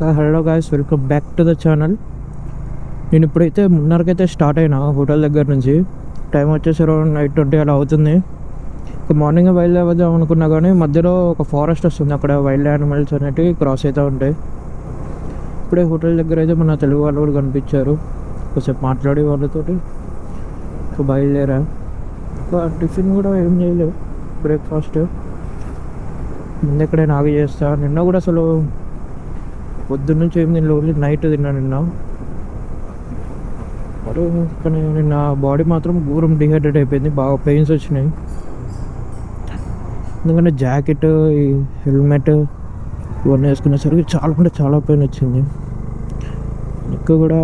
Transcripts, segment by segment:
Hello guys, welcome back to the channel. నేను ఇప్పుడైతే మున్నార్కైతే start అయినా హోటల్ దగ్గర నుంచి. టైం వచ్చేసి అరౌండ్ 8:20 అలా అవుతుంది. మార్నింగ్ బయలుదేరదాం అనుకున్నా కానీ మధ్యలో ఒక ఫారెస్ట్ వస్తుంది, అక్కడ వైల్డ్ యానిమల్స్ అనేవి క్రాస్ అవుతూ ఉంటాయి. ఇప్పుడే హోటల్ దగ్గర అయితే మన తెలుగు వాళ్ళు కూడా కనిపించారు. కొంచెం మాట్లాడే వాళ్ళతోటి బయలుదేరా. టిఫిన్ కూడా ఏం చేయలేవు, బ్రేక్ఫాస్ట్ ముందు ఎక్కడైనా ఆగి చేస్తా. నిన్న కూడా అసలు పొద్దున్న నుంచి ఏం తినలేదు, ఓన్లీ నైట్ తిన్నా నిన్న. కానీ నిన్న బాడీ మాత్రం ఘోరం డిహైడ్రేట్ అయిపోయింది, బాగా పెయిన్స్ వచ్చినాయి. ఎందుకంటే జాకెట్, ఈ హెల్మెట్ ఇవన్నీ వేసుకునేసరికి చాలా అంటే చాలా పెయిన్ వచ్చింది. ఎక్కువ కూడా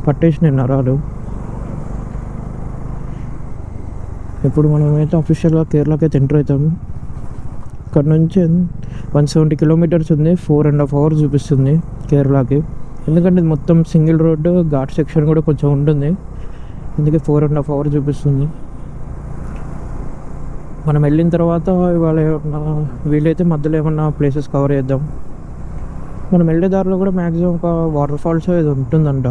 పట్టేసినాయి నరాలు. ఇప్పుడు మనమైతే అఫీషియల్గా కేరళకి అయితే ఎంటర్ అవుతాము. ఇక్కడ నుంచి 170 కిలోమీటర్స్ ఉంది, 4.5 hours చూపిస్తుంది కేరళకి. ఎందుకంటే ఇది మొత్తం సింగిల్ రోడ్డు, ఘాట్ సెక్షన్ కూడా కొంచెం ఉంటుంది, అందుకే 4.5 hours చూపిస్తుంది. మనం వెళ్ళిన తర్వాత ఇవాళ ఏమన్నా వీలైతే మధ్యలో ఏమన్నా ప్లేసెస్ కవర్ చేద్దాం. మనం వెళ్ళే దారిలో కూడా మ్యాక్సిమం ఒక వాటర్ ఫాల్స్ ఏదో ఉంటుందంట,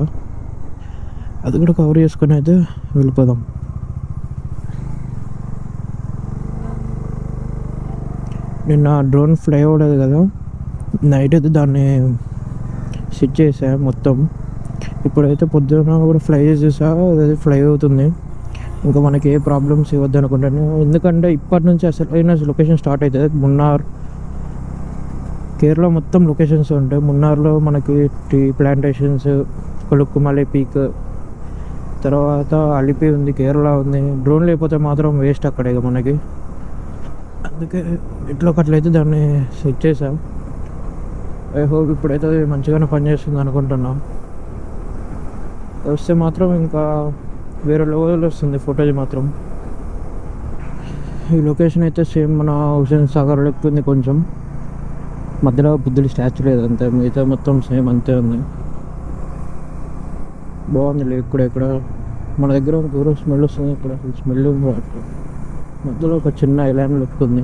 అది కూడా కవర్ చేసుకొని అయితే వెళ్ళిపోదాం. నిన్న డ్రోన్ ఫ్లై అవ్వలేదు కదా, నైట్ అయితే దాన్ని సెట్ చేసా మొత్తం. ఇప్పుడైతే పొద్దున కూడా ఫ్లై చేసేసా, అదే ఫ్లై అవుతుంది. ఇంకా మనకి ఏ ప్రాబ్లమ్స్ ఇవ్వద్దు అనుకుంటాను, ఎందుకంటే ఇప్పటి నుంచి అసలు లొకేషన్ స్టార్ట్ అవుతుంది. మున్నార్, కేరళ మొత్తం లొకేషన్స్ ఉంటాయి. మున్నార్లో మనకి టీ ప్లాంటేషన్స్, కొలుక్కుమలై పీక్, తర్వాత అలిపి ఉంది, కేరళ ఉంది. డ్రోన్ లేకపోతే మాత్రం వేస్ట్ అక్కడే మనకి. అందుకే ఇట్లా ఒకట్లయితే దాన్ని సెట్ చేసాం. ఐ హోప్ ఇప్పుడైతే మంచిగానే పనిచేస్తుంది అనుకుంటున్నాం. వస్తే మాత్రం ఇంకా వేరే లెవెల్ వస్తుంది ఫోటోజ్ మాత్రం. ఈ లొకేషన్ అయితే సేమ్ మన హుసేన్ సాగర్ లెక్క ఉంది, కొంచెం మధ్యలో బుద్ధుడి స్టాచ్యూ లేదు అంతే, మిగతా మొత్తం సేమ్ అంతే ఉంది. బాగుంది లేక్ కూడా. ఇక్కడ మన దగ్గర దూరం స్మెల్ వస్తుంది, ఇక్కడ స్మెల్ మధ్యలో ఒక చిన్న ఐలాండ్ లెక్క ఉంది.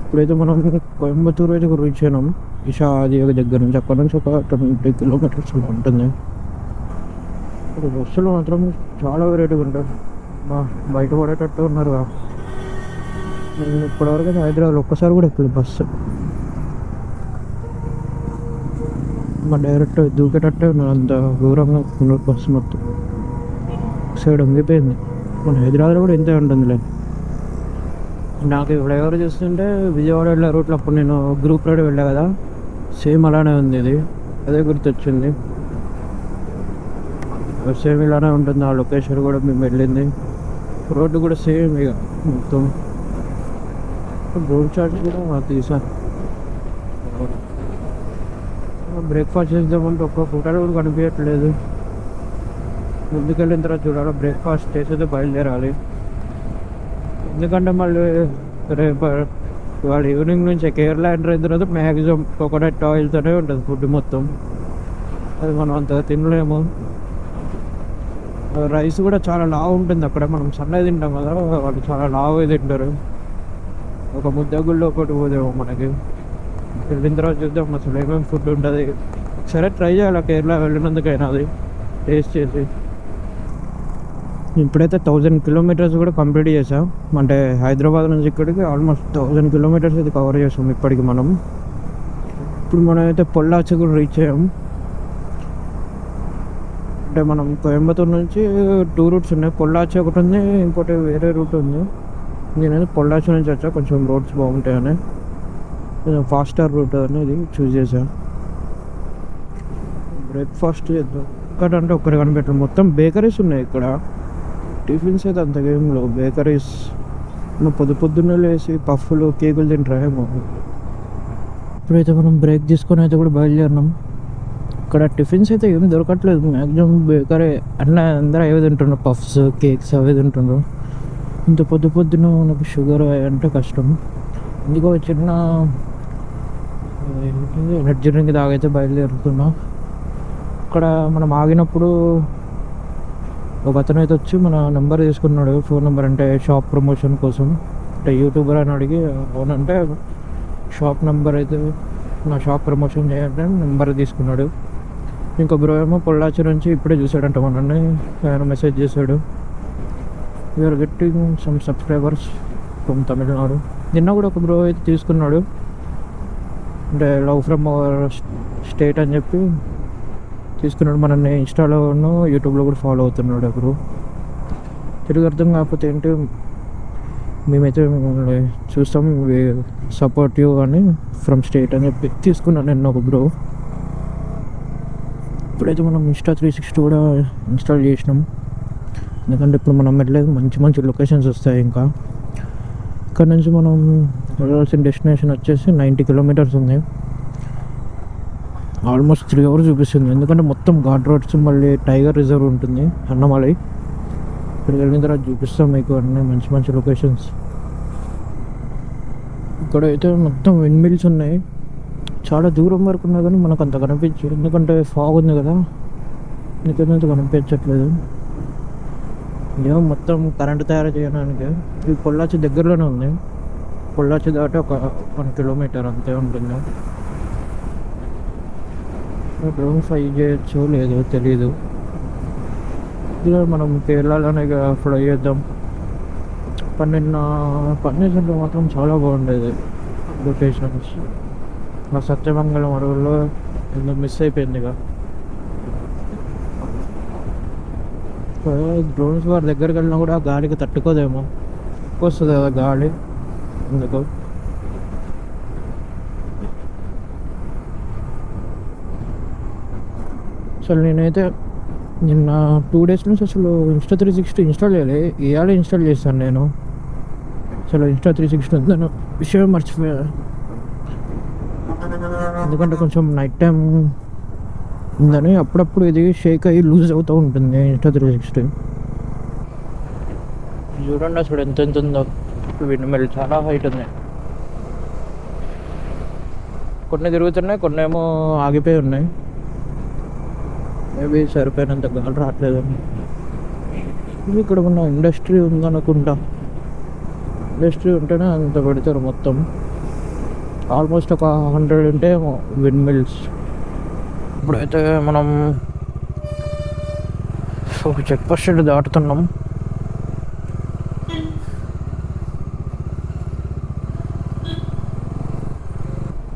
ఇప్పుడైతే మనం కోయంబత్తూరు అయితే రీచ్ అయినాం, ఇషా అది దగ్గర నుంచి. అక్కడ నుంచి ఒక 20 కిలోమీటర్స్ ఉంటుంది. ఇప్పుడు బస్సులు మాత్రం చాలా వెరైటీగా ఉంటాయి, బయట పడేటట్టు ఉన్నారు. నేను ఇప్పటివరకు అయితే హైదరాబాద్ ఒక్కసారి కూడా ఎక్కలేదు బస్సు. డైరెక్ట్ దూకేటట్టే ఉన్నారు, అంత దూరంగా ఉన్నారు బస్సు మొత్తం. సైడ్ వంగిపోయింది. మన హైదరాబాద్లో కూడా ఇంతే ఉంటుందిలే. నాకు ఫ్లైఓవర్ చూస్తుంటే విజయవాడ వెళ్ళే రూట్లో అప్పుడు నేను గ్రూప్ రైడ్ వెళ్ళా కదా, సేమ్ అలానే ఉంది. ఇది అదే గుర్తొచ్చింది, సేమ్ ఇలానే ఉంటుంది. ఆ లొకేషన్ కూడా మేము వెళ్ళింది, రోడ్డు కూడా సేమ్ ఇక మొత్తం. రోడ్ చార్జ్ కూడా తీసాను. బ్రేక్ఫాస్ట్ చేద్దామంటే ఒక్క హోటల్ కూడా కనిపించట్లేదు. ముందుకెళ్ళిన తర్వాత చూడాలి, బ్రేక్ఫాస్ట్ చేసేది బయలుదేరాలి. ఎందుకంటే మళ్ళీ రేపు ఇవాళ ఈవినింగ్ నుంచి కేరళ ఎంటర్ అయిన తర్వాత మ్యాక్సిమం కోకోనట్ ఆయిల్తోనే ఉంటుంది ఫుడ్ మొత్తం. అది మనం అంతగా తినలేము. రైస్ కూడా చాలా లావు ఉంటుంది అక్కడ, మనం సన్నగా తింటాం కదా, వాళ్ళు చాలా లావుగా తింటారు. ఒక ముద్ద గుళ్ళు ఒకటి పోదేమో మనకి. వెళ్ళిన తర్వాత చూద్దాం అసలు ఏమేమి ఫుడ్ ఉంటుంది. సరే ట్రై చేయాలి కేరళ వెళ్ళినందుకైనా అది టేస్ట్ చేసి. ఇప్పుడైతే 1000 కిలోమీటర్స్ కూడా కంప్లీట్ చేసాం. అంటే హైదరాబాద్ నుంచి ఇక్కడికి ఆల్మోస్ట్ 1000 కిలోమీటర్స్ అయితే కవర్ చేసాం ఇప్పటికి మనం. ఇప్పుడు మనం అయితే పొల్లాచి కూడా రీచ్ అయ్యాం. అంటే మనం కోయంబత్తూరు నుంచి 2 రూట్స్ ఉన్నాయి, పొల్లాచి ఒకటి ఉంది, ఇంకోటి వేరే రూట్ ఉంది. నేనైతే పొల్లాచి నుంచి వచ్చా, కొంచెం రోడ్స్ బాగుంటాయని ఫాస్టర్ రూట్ అనేది చూస్ చేసాను. బ్రేక్ఫాస్ట్ చేద్దాం. ఒక్కటంటే ఒక్కటి కనిపెట్టాం, మొత్తం బేకరీస్ ఉన్నాయి ఇక్కడ. టిఫిన్స్ అయితే అంత ఏం లేవు, బేకరీస్. పొద్దున్నే లేసి పఫ్ఫులు, కేకులు తింటారేమో. ఇప్పుడైతే మనం బ్రేక్ తీసుకొని అయితే కూడా బయలుదేరినాం. ఇక్కడ టిఫిన్స్ అయితే ఏం దొరకట్లేదు, మ్యాక్సిమం బేకరీ అందరూ అవే తింటున్నారు, పఫ్స్, కేక్స్ అవే తింటున్నారు. ఇంత పొద్దున్న మనకు షుగర్ అంటే కష్టం. ఇందుకో చిన్న ఎనర్జీ డ్రింక్ తాగైతే బయలుదేరుతున్నాం. అక్కడ మనం ఆగినప్పుడు ఒక అతను అయితే వచ్చి మన నెంబర్ తీసుకున్నాడు, ఫోన్ నెంబర్. అంటే షాప్ ప్రమోషన్ కోసం, అంటే యూట్యూబర్ అని అడిగి అవునంటే షాప్ నెంబర్ అయితే నా షాప్ ప్రమోషన్ చేయాలంటే నెంబర్ తీసుకున్నాడు. ఇంకో బ్రో ఏమో పొల్లాచి నుంచి ఇప్పుడే చూసాడంట మనల్ని, ఆయన మెసేజ్ చేశాడు, we are getting some subscribers from Tamil Nadu. నిన్న కూడా ఒక బ్రో అయితే తీసుకున్నాడు, అంటే లవ్ ఫ్రమ్ అవర్ స్టేట్ అని చెప్పి తీసుకున్నాడు. మనల్ని ఇన్స్టాలోను యూట్యూబ్లో కూడా ఫాలో అవుతున్నాడు బ్రో. తెలుగు అర్థం కాకపోతే ఏంటి, మేమైతే మిమ్మల్ని చూస్తాం, సపోర్ట్ యూ అని ఫ్రమ్ స్టేట్ అని చెప్పి తీసుకున్నాను నేను ఒక బ్రో. ఇప్పుడైతే మనం ఇన్స్టా 360 కూడా ఇన్స్టాల్ చేసినాం, ఎందుకంటే ఇప్పుడు మనం వెళ్ళేది మంచి మంచి లొకేషన్స్ వస్తాయి. ఇంకా ఇక్కడ నుంచి మనం వెళ్ళాల్సిన డెస్టినేషన్ వచ్చేసి 90 కిలోమీటర్స్ ఉంది. ఆల్మోస్ట్ 3 hours చూపిస్తుంది, ఎందుకంటే మొత్తం ఘాట్ రోడ్స్, మళ్ళీ టైగర్ రిజర్వ్ ఉంటుంది అన్నమలై. ఇక్కడికి వెళ్ళిన తర్వాత చూపిస్తాం మీకు అన్నీ మంచి మంచి లొకేషన్స్. ఇక్కడైతే మొత్తం విండ్ మిల్స్ ఉన్నాయి, చాలా దూరం వరకు ఉన్నా కానీ మనకు అంత కనిపించదు, ఎందుకంటే ఫాగ్ ఉంది కదా, ఎందుకంటే కనిపించట్లేదు. ఏమో మొత్తం కరెంటు తయారు చేయడానికి. ఇది పొల్లాచి దగ్గరలోనే ఉంది, పొల్లాచి దాటి ఒక 1 kilometer అంతే ఉంటుంది. డ్రోన్ ఫ్లై చేయొచ్చు లేదో తెలీదు. ఇలా మనం కేరళలోనే ఫ్లై చేద్దాం. పన్నెండు మాత్రం చాలా బాగుండేది లొకేషన్స్. మా సత్యమంగళం అడవుల్లో ఎందుకు మిస్ అయిపోయింది ఇక. డ్రోన్స్ వారి దగ్గరికి వెళ్ళినా కూడా గాలికి తట్టుకోదేమో, వస్తుంది కదా గాలి, ఎందుకు. అసలు నేనైతే నిన్న 2 days నుంచి అసలు ఇన్స్టా 360 ఇన్స్టాల్ చేయాలి, ఇవాళ ఇన్స్టాల్ చేస్తాను నేను. అసలు ఇన్స్టా 360 ఉందని విషయం మర్చిపోయా, ఎందుకంటే కొంచెం నైట్ టైం ఉందని అప్పుడప్పుడు ఇది షేక్ అయ్యి లూజ్ అవుతూ ఉంటుంది ఇన్స్టా 360. చూడండి అసలు ఎంత ఉందో, విండ్ మిల్ చాలా హైట్ ఉంది. కొన్ని తిరుగుతున్నాయి, కొన్ని ఏమో ఆగిపోయి ఉన్నాయి. మేబీ సరిపోయినంత గాలి రావట్లేదని. ఇక్కడ ఉన్న ఇండస్ట్రీ ఉందనుకుంటా, ఇండస్ట్రీ ఉంటేనే అంత పెడతారు మొత్తం. ఆల్మోస్ట్ ఒక 100 ఉంటే విండ్ మిల్స్. ఇప్పుడైతే మనం ఒక చెక్ పోస్ట్ దాటుతున్నాం.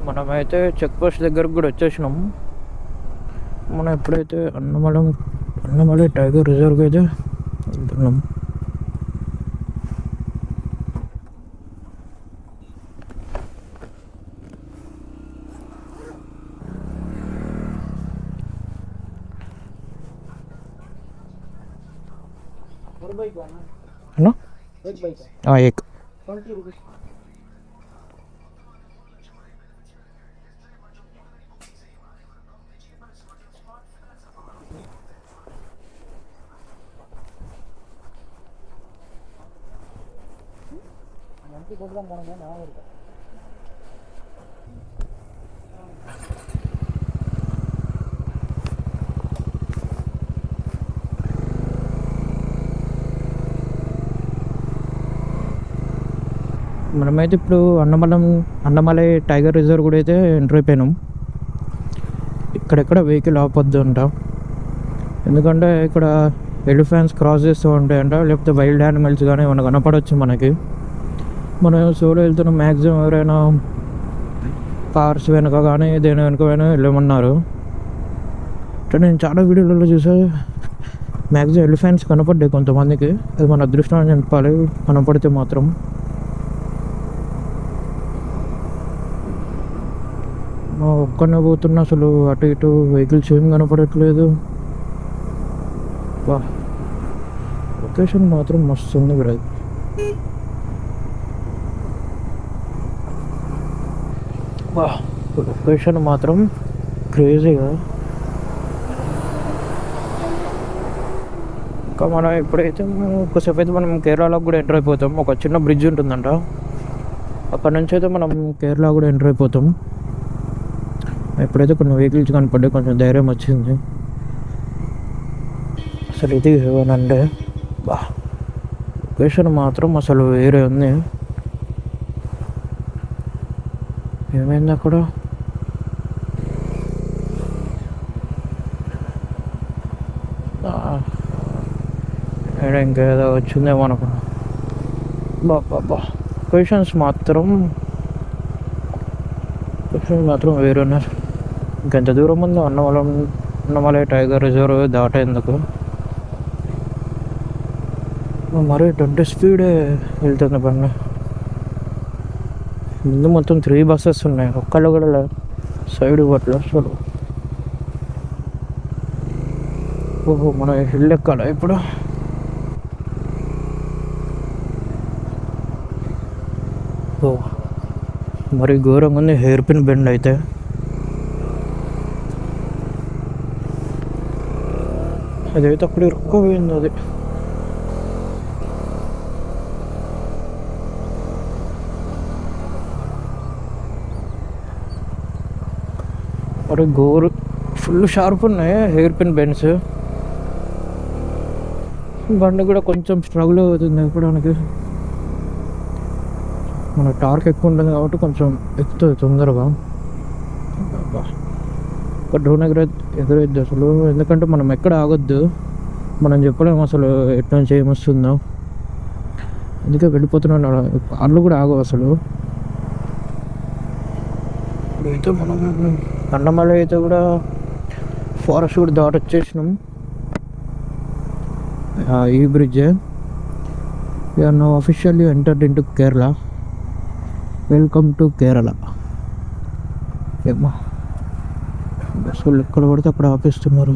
మనమైతే చెక్ పోస్ట్ దగ్గరకు కూడా వచ్చేసినాం. మనం ఎప్పుడైతే అన్నమలై టైగర్ రిజర్వ్కి అయితే వెళ్తున్నాం. एक 20 रुपीस. మనమైతే ఇప్పుడు అన్నమలై టైగర్ రిజర్వ్ కూడా అయితే ఎంటర్ అయిపోయినాం. ఇక్కడెక్కడ వెహికల్ ఆపొద్దు అంట, ఎందుకంటే ఇక్కడ ఎలిఫెంట్స్ క్రాస్ చేస్తూ ఉంటాయంట, లేకపోతే వైల్డ్ యానిమల్స్ కానీ ఏమైనా కనపడవచ్చు మనకి. మనం సోలో వెళ్తున్నాం, మ్యాక్సిమం ఎవరైనా కార్స్ వెనక కానీ దేని వెనక వెళ్ళమన్నారు. అంటే నేను చాలా వీడియోలలో చూసా, మ్యాక్సిమం ఎలిఫెంట్స్ కనపడ్డాయి కొంతమందికి. అది మన అదృష్టం అని చెప్పాలి, కనపడితే మాత్రం. ఒక్కనే పోతున్నా, అసలు అటు ఇటు వెహికల్స్ ఏం కనపడట్లేదు. వా, లొకేషన్ మాత్రం మస్తు ఉంది బ్రదర్. వా, లొకేషన్ మాత్రం క్రేజీగా. ఇంకా మనం ఇప్పుడైతే ఒకసేపు అయితే మనం కేరళలోకి కూడా ఎంటర్ అయిపోతాం. ఒక చిన్న బ్రిడ్జ్ ఉంటుందంట, అక్కడ నుంచి అయితే మనం కేరళ కూడా ఎంటర్ అయిపోతాం. ఎప్పుడైతే కొన్ని వెహికల్స్ కనపడ్డాయి, కొంచెం ధైర్యం వచ్చింది. అసలు ఇది హెవెన్ అంటే బా, లొకేషన్ మాత్రం అసలు వేరే ఉంది. ఏమైంది అక్కడ? ఇంకేదో వచ్చిందేమో అనుకున్నా. బాబా క్వశ్చన్స్ మాత్రం వేరున్నారు. ఇంకెంత దూరం ఉందో అన్నమలై టైగర్ రిజర్వ్ దాటేందుకు. మరి 20 స్పీడే వెళ్తుంది బండి. ముందు మొత్తం 3 బస్సెస్ ఉన్నాయి, ఒక్కళ్ళు కూడా సైడ్ పట్ల అసలు. ఓహో మనం హిల్ ఎక్కాలా ఇప్పుడు? ఓ మరి ఘోరంగా ఉంది హెయిర్ పిన్ బెండ్ అయితే. అదైతే అక్కడ ఇరుక్కుపోయింది అది. మరి ఫుల్ షార్ప్ ఉన్నాయి హెయిర్ పిన్ బెండ్స్. బండి కూడా కొంచెం స్ట్రగుల్ అవుతుంది ఎక్కడానికి. మన టార్క్ ఎక్కువ ఉంటుంది కాబట్టి కొంచెం ఎక్కుతుంది తొందరగా. ఒక డ్రోన్ ఎదురైద్ది అసలు, ఎందుకంటే మనం ఎక్కడ ఆగొద్దు, మనం చెప్పలేము అసలు ఎటు నుంచి ఏమొస్తుందో. అందుకే వెళ్ళిపోతున్నాను. కార్లు కూడా ఆగవు అసలు. ఇప్పుడైతే మనం అన్నమలై అయితే కూడా ఫారెస్ట్ కూడా దాటొచ్చేసినాం. ఈ bridge we are now officially entered into Kerala. Welcome to Kerala. ఏమో బస్సులు ఎక్కడ పడితే అక్కడ ఆపేస్తున్నారు.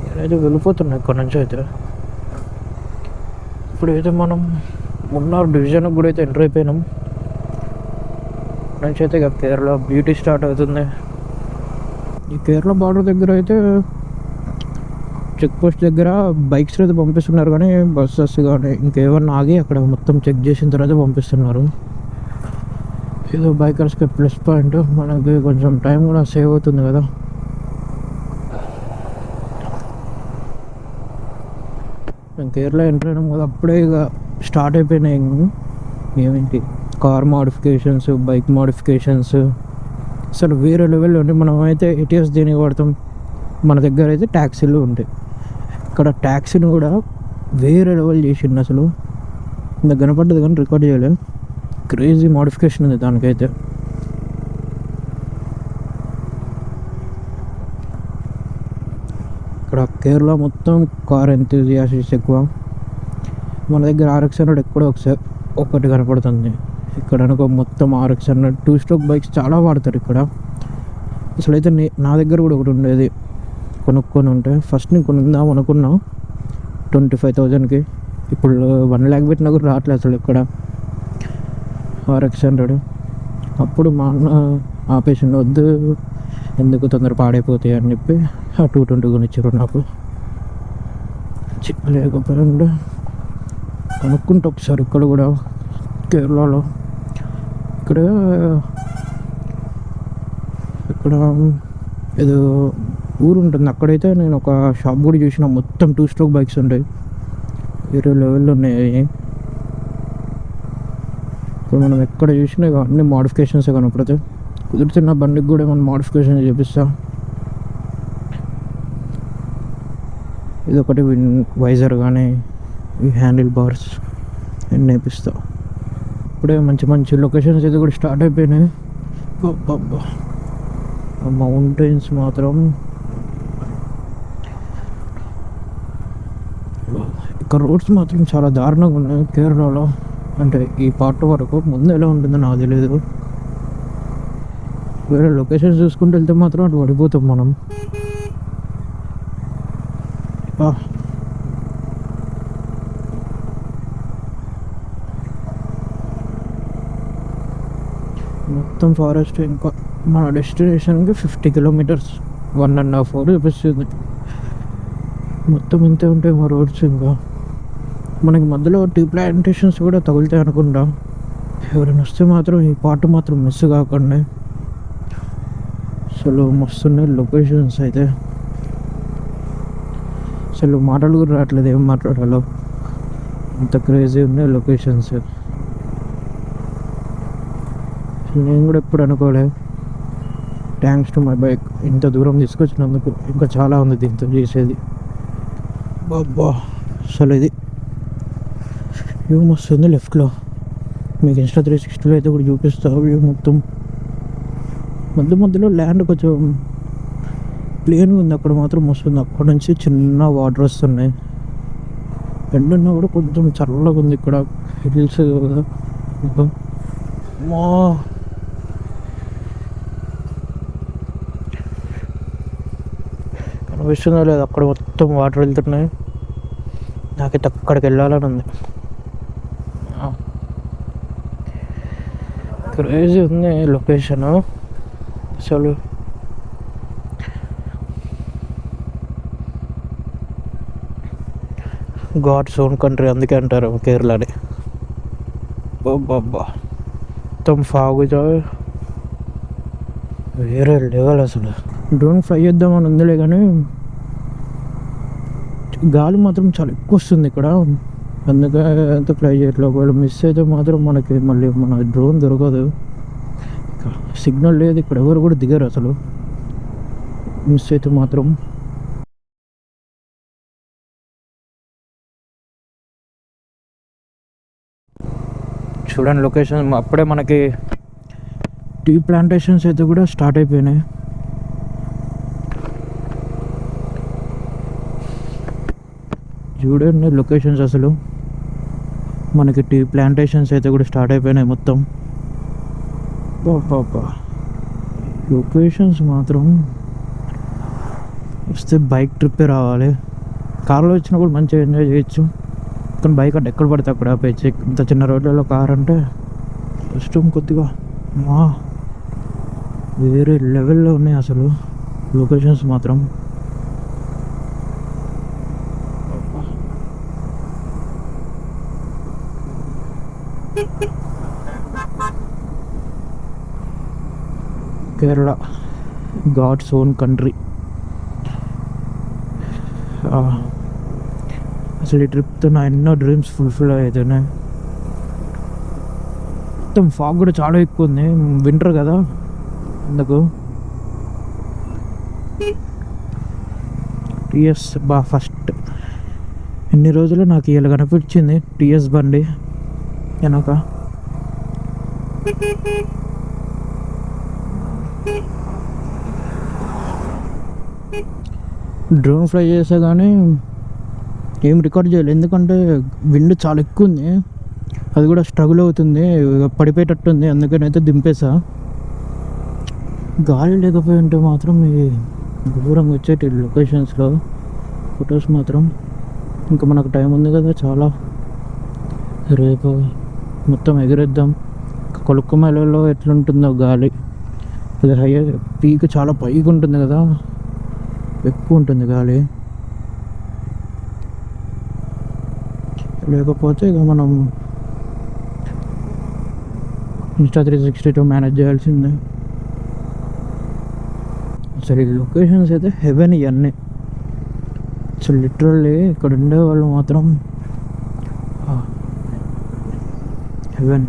నేనైతే వెళ్ళిపోతున్నా ఇక్కడ నుంచి అయితే. ఇప్పుడైతే మనం మున్నార్ డివిజన్కి కూడా అయితే ఎంటర్ అయిపోయినాం. నుంచి అయితే ఇక కేరళ బ్యూటీ స్టార్ట్ అవుతుంది. ఈ కేరళ బార్డర్ దగ్గర అయితే చెక్ పోస్ట్ దగ్గర బైక్స్ అయితే పంపిస్తున్నారు, కానీ బస్సెస్ కానీ ఇంకేమన్నా ఆగి అక్కడ మొత్తం చెక్ చేసిన తర్వాత పంపిస్తున్నారు. ఏదో బైకర్స్కి ప్లస్ పాయింట్, మనకి కొంచెం టైం కూడా సేవ్ అవుతుంది కదా. మేము కేరళ ఎంటర్ అయినాం కదా, అప్పుడే ఇక స్టార్ట్ అయిపోయినాయి ఏమేంటి కార్ మోడిఫికేషన్స్, బైక్ మోడిఫికేషన్స్. అసలు వేరే లెవెల్లో ఉంటాయి. మనం అయితే ఏటీఎస్ దేనికి వాడతాం, మన దగ్గర అయితే ట్యాక్సీలు ఉంటాయి. ఇక్కడ ట్యాక్సీని కూడా వేరే లెవెల్ చేసిండు అసలు. ఇంత కనపడ్డది కానీ రికార్డ్ చేయలేదు. క్రేజీ మోడిఫికేషన్ ఉంది దానికైతే. ఇక్కడ కేరళ మొత్తం కార్ ఎంతూజియాసిస్ట్ ఎక్కువ. మన దగ్గర RX 100 ఎక్కడో ఒకటి కనపడుతుంది. ఇక్కడ అనుకో మొత్తం RX 100 2 స్ట్రోక్ బైక్స్ చాలా వాడతారు ఇక్కడ. అసలు అయితే నా దగ్గర కూడా ఒకటి ఉండేది, కొనుక్కొని ఉంటే ఫస్ట్ నేను కొనుక్కుందాం అనుకున్నా 25,000కి. ఇప్పుడు 1 lakh పెట్టినా కూడా రావట్లేదు అసలు ఇక్కడ RX 100. అప్పుడు మా అన్న ఆపేసిండు, వద్దు ఎందుకు తొందర పాడైపోతాయి అని చెప్పి ఆ 220 కొనిచ్చారు నాకు. లేకపోతే కనుక్కుంటా ఒకసారి ఇక్కడ కూడా కేరళలో. ఇక్కడ ఏదో ఊరు ఉంటుంది, అక్కడైతే నేను ఒక షాప్ కూడా చూసిన, మొత్తం 2 స్ట్రోక్ బైక్స్ ఉంటాయి, వేరే లెవెల్లో ఉన్నాయి. ఇప్పుడు మనం ఎక్కడ చూసినా అన్ని మోడిఫికేషన్స్ కనపడతాయి. కుదురుతున్న బండికి కూడా మనం మోడిఫికేషన్ చేపిస్తాం. ఇదొకటి వైజర్ కానీ ఈ హ్యాండిల్ బార్స్ అన్నీ నేర్పిస్తాం. ఇప్పుడే మంచి మంచి లొకేషన్స్ అయితే కూడా స్టార్ట్ అయిపోయినాయి. మౌంటైన్స్ మాత్రం ఇక్కడ రోడ్స్ మాత్రం చాలా దారుణంగా ఉన్నాయి కేరళలో. అంటే ఈ పార్ట్ వరకు ముందు ఎలా ఉంటుందో నాకు తెలియదు. వేరే లొకేషన్స్ చూసుకుంటూ వెళ్తే మాత్రం అటు పడిపోతాం మనం. మొత్తం ఫారెస్ట్. ఇంకా మన డెస్టినేషన్కి 50 kilometers 1.5 hour చూపిస్తుంది. మొత్తం ఇంతే ఉంటాయి మా రోడ్స్. ఇంకా మనకి మధ్యలో టీ ప్లాంటేషన్స్ కూడా తగులుతాయి అనుకుంటా. ఎవరైనా వస్తే మాత్రం ఈ పార్ట్ మాత్రం మిస్ కాకుండా. అసలు మస్తున్నాయి లొకేషన్స్ అయితే. అసలు మాటలు కూడా రావట్లేదు ఏం మాట్లాడాలో. అంత క్రేజీ ఉన్నాయి లొకేషన్స్. నేను కూడా ఎప్పుడు అనుకోలే, థ్యాంక్స్ టు మై బైక్ ఇంత దూరం తీసుకొచ్చినందుకు. ఇంకా చాలా ఉంది దీంతో చేసేది. బాబా అసలు ఇది వ్యూ మస్తు ఉంది లెఫ్ట్లో. మీకు ఇన్స్టా 360లో అయితే కూడా చూపిస్తా వ్యూ మొత్తం. మధ్యలో ల్యాండ్ కొంచెం ప్లేన్గా ఉంది, అక్కడ మాత్రం వస్తుంది. అక్కడ నుంచి చిన్న వాటర్ వస్తున్నాయి. ఎండున్నా కూడా కొంచెం చల్లగా ఉంది ఇక్కడ. హిల్స్ కదా మా కనిపిస్తుందో లేదు, అక్కడ మొత్తం వాటర్ వెళ్తున్నాయి. నాకైతే అక్కడికి వెళ్ళాలని ఉంది. క్రేజీ ఉంది లొకేషన్ అసలు. గాడ్స్ ఓన్ కంట్రీ అందుకే అంటారు కేరళని. బాబా మొత్తం ఫాగుజా వేరే లెవెల్ అసలు. డ్రోన్ ఫ్లై చేద్దామని ఉందిలే కానీ గాలి మాత్రం చాలా ఎక్కువ వస్తుంది ఇక్కడ, అందుకే ఎంత ఫ్లై చేయట్లేదు. ఒకవేళ మిస్ అయితే మాత్రం మనకి మళ్ళీ మన డ్రోన్ దొరకదు. సిగ్నల్ లేదు ఇక్కడ, ఎవరు కూడా దిగారు అసలు మిస్ అయితే మాత్రం. చూడండి లొకేషన్, అప్పుడే మనకి టీ ప్లాంటేషన్స్ అయితే కూడా స్టార్ట్ అయిపోయినాయి. చూడండి లొకేషన్స్ అసలు, మనకి టీ ప్లాంటేషన్స్ అయితే కూడా స్టార్ట్ అయిపోయినాయి మొత్తం. బాబా లొకేషన్స్ మాత్రం వస్తే బైక్ ట్రిప్పే రావాలి. కార్లో వచ్చినా కూడా మంచిగా ఎంజాయ్ చేయొచ్చు, కానీ బైక్ అంటే ఎక్కడ పడితే అక్కడ ఆపేయచ్చు. ఇంత చిన్న రోడ్లలో కార్ అంటే కష్టం కొద్దిగా. వేరే లెవెల్లో ఉన్నాయి అసలు లొకేషన్స్ మాత్రం. Kerala God's own country. అసలు ఈ ట్రిప్తో నా ఎన్నో డ్రీమ్స్ ఫుల్ఫిల్ అవుతున్నాయి. మొత్తం ఫాగ్ కూడా చాలా ఎక్కువ ఉంది, వింటర్ కదా అందుకు. టీఎస్ ఫస్ట్ ఎన్ని రోజులు నాకు ఇలా కనిపించింది టీఎస్ బండి వెనక. డ్రోన్ ఫ్లై చేసా కానీ ఏం రికార్డ్ చేయలేదు, ఎందుకంటే విండ్ చాలా ఎక్కువ ఉంది, అది కూడా స్ట్రగుల్ అవుతుంది, పడిపోయేటట్టుంది. అందుకని అయితే దింపేసా. గాలి లేకపోయి ఉంటే మాత్రం ఈ దూరంగా వచ్చేటి లొకేషన్స్లో ఫొటోస్ మాత్రం. ఇంకా మనకు టైం ఉంది కదా చాలా, రేపు మొత్తం ఎగిరేద్దాం. కొలుక్కుమలలో ఎట్లుంటుందో గాలి, అది హై పీక్ చాలా పైకి ఉంటుంది కదా, ఎక్కువ ఉంటుంది గాలి. లేకపోతే ఇక మనం ఇన్స్టా 360 మేనేజ్ చేయాల్సిందే. అసలు ఈ లొకేషన్స్ అయితే హెవెన్ ఇవన్నీ. అసలు లిటరల్లీ ఇక్కడ ఉండేవాళ్ళు మాత్రం హెవెన్.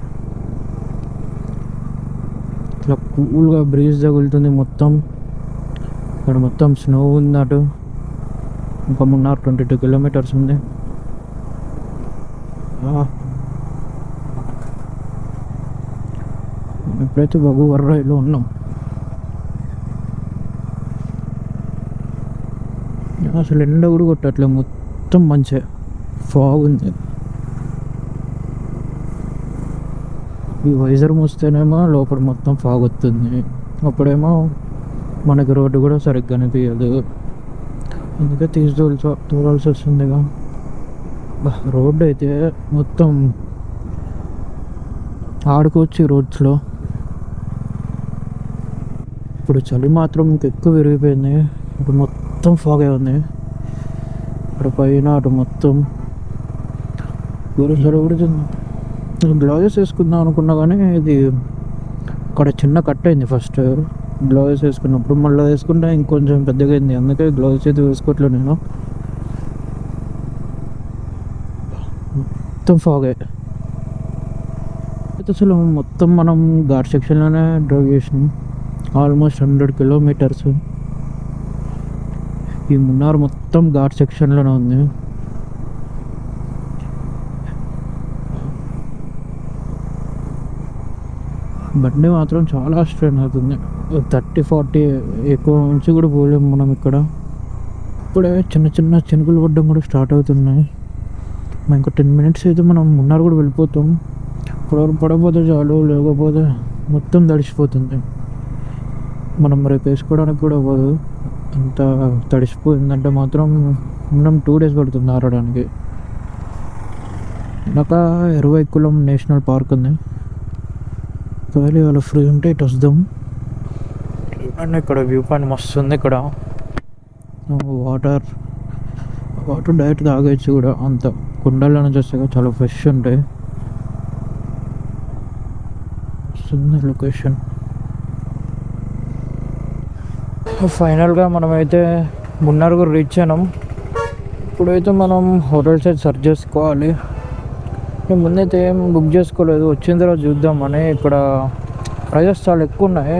ఇట్లా కూల్గా బ్రీజ్ తగులుతుంది మొత్తం. ఇక్కడ మొత్తం స్నో ఉంది అటు, ఇంకా 22 కిలోమీటర్స్ ఉంది. ఇప్పుడైతే వగువర్రాయిలో ఉన్నాం. అసలు ఎండ కూడా కొట్టట్లేదు, మొత్తం మంచిగా ఫాగ్ ఉంది. ఈ వైజర్ మూస్తేనేమో లోపల మొత్తం ఫాగ్ వస్తుంది, అప్పుడేమో మనకి రోడ్డు కూడా సరిగ్గా అనిపించదు, అందుకే తోలాల్సి వస్తుందిగా. రోడ్డు అయితే మొత్తం ఆడుకోవచ్చు రోడ్స్లో. ఇప్పుడు చలి మాత్రం ఇంకెక్కువ విరిగిపోయింది. ఇప్పుడు మొత్తం ఫాగ్ అయి ఉంది. అక్కడ పైన అటు మొత్తం గురించి అడుగుతుంది. గ్లౌజెస్ వేసుకుందాం అనుకున్నా కానీ ఇది అక్కడ చిన్న కట్ అయింది ఫస్ట్ గ్లౌజెస్ వేసుకున్నప్పుడు. మళ్ళీ వేసుకుంటే ఇంకొంచెం పెద్దగా అయింది, అందుకే గ్లౌజెస్ అయితే వేసుకోవట్లేదు నేను. మొత్తం ఫాగే. అయితే అసలు మొత్తం మనం ఘాట్ సెక్షన్లోనే డ్రైవ్ చేసినాం. Almost 100 kilometres. ఈ మున్నార్ మొత్తం ఘాట్ సెక్షన్లోనే ఉంది. బండి మాత్రం చాలా స్ట్రెయిన్ అవుతుంది. 30-40 ఎక్కువ నుంచి కూడా పోలేము మనం ఇక్కడ. ఇప్పుడే చిన్న చిన్న చినుకులు పడడం కూడా స్టార్ట్ అవుతున్నాయి. ఇంకో 10 మినిట్స్ అయితే మనం మున్నార్ కూడా వెళ్ళిపోతాం. పడకపోతే చాలు, లేకపోతే మొత్తం తడిసిపోతుంది. మనం రేపు వేసుకోవడానికి కూడా అవ్వదు. అంత తడిసిపోయిందంటే మాత్రం మనం 2 days పడుతుంది ఆరడానికి. నాకు ఎరువైకుళం నేషనల్ పార్క్ ఉంది. ఒకవేళ ఇవాళ ఫ్రీ ఉంటే ఇటు వద్దాం. అండ్ ఇక్కడ వ్యూ పాయింట్ మస్తు ఉంది. ఇక్కడ వాటర్ డైరెక్ట్ తాగొచ్చు కూడా. అంత కుండల్లో నుంచి వస్తే చాలా ఫ్రెష్ ఉంటాయి. వస్తుంది లొకేషన్. ఫైనల్గా మనమైతే మున్నార్ కూడా రీచ్ అయినాం. ఇప్పుడైతే మనం హోటల్స్ అయితే సెర్చ్ చేసుకోవాలి. నేను ముందైతే ఏం బుక్ చేసుకోలేదు, వచ్చిన తర్వాత చూద్దామని. ఇక్కడ ప్రైజెస్ చాలా ఎక్కువ ఉన్నాయి,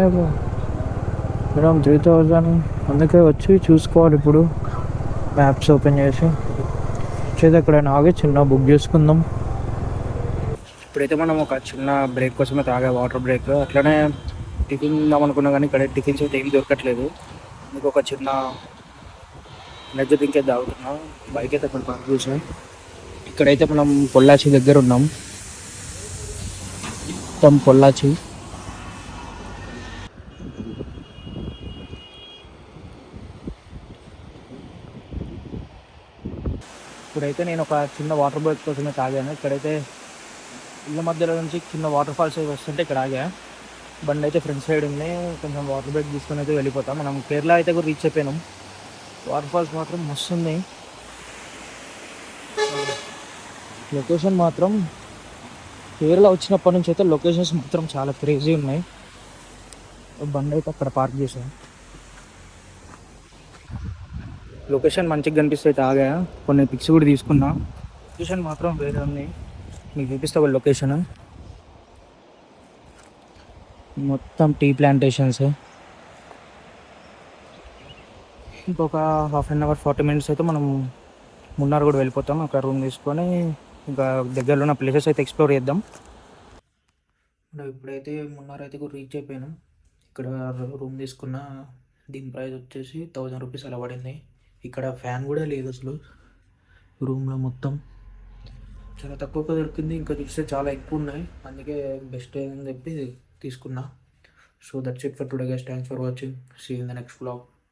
మినిమం 3000. అందుకే వచ్చి చూసుకోవాలి. ఇప్పుడు మ్యాప్స్ ఓపెన్ చేసి వచ్చేది ఎక్కడైనా ఆగి చిన్న బుక్ చేసుకుందాం. ఇప్పుడైతే మనం ఒక చిన్న బ్రేక్ కోసమే తాగా, వాటర్ బ్రేక్. అట్లనే టిఫిన్ తిందామనుకున్నా కానీ ఇక్కడ టిఫిన్స్ అయితే ఏం దొరకట్లేదు. మీకు ఒక చిన్న ఎనర్జీ డ్రింక్ అయితే తాగుతున్నాం. బైక్ అయితే అక్కడ పార్క్ చేసాం. ఇక్కడైతే మనం పొల్లాచి దగ్గర ఉన్నాం. మొత్తం పొల్లాచి. ఇప్పుడైతే నేను ఒక చిన్న వాటర్ బ్రేక్ కోసమే తాగాను. ఇక్కడైతే ఇళ్ళ మధ్యలో నుంచి చిన్న వాటర్ ఫాల్స్ వస్తుంటే ఇక్కడ ఆగా. బండి అయితే ఫ్రంట్ సైడ్ ఉంది. కొంచెం వాటర్ బ్రేక్ తీసుకొని అయితే వెళ్ళిపోతాం. మనం కేరళ అయితే కూడా రీచ్ అయిపోయినాం. వాటర్ ఫాల్స్ మాత్రం మస్తు ఉంది. లొకేషన్ మాత్రం కేరళ వచ్చినప్పటి నుంచి అయితే లొకేషన్స్ మాత్రం చాలా క్రేజీ ఉన్నాయి. బండి అయితే అక్కడ పార్క్ చేసాం. లొకేషన్ మంచిగా కనిపిస్తే అయితే ఆగా. కొన్ని పిక్స్ కూడా తీసుకున్నా. లొకేషన్ మాత్రం వేరే ఉంది. మీకు చూపిస్తా ఒక లొకేషన్. మొత్తం టీ ప్లాంటేషన్స్. ఇంకొక హాఫ్ అన్ అవర్ 40 minutes అయితే మనం మున్నార్ కూడా వెళ్ళిపోతాం. ఒక రూమ్ తీసుకొని ఇంకా దగ్గరలో ఉన్న ప్లేసెస్ అయితే ఎక్స్ప్లోర్ చేద్దాం. ఇప్పుడైతే మున్నార్ అయితే కూడా రీచ్ అయిపోయినాం. ఇక్కడ రూమ్ తీసుకున్న. దీని ప్రైస్ వచ్చేసి 1000 రూపీస్ అలా పడింది. ఇక్కడ ఫ్యాన్ కూడా లేదు అసలు రూమ్లో. మొత్తం చాలా తక్కువగా దొరికింది. ఇంకా చూస్తే చాలా ఎక్కువ ఉన్నాయి. అందుకే బెస్ట్ అని చెప్పి తీసుకున్నా. So that's it for today guys. Thanks for watching. See you in the next vlog.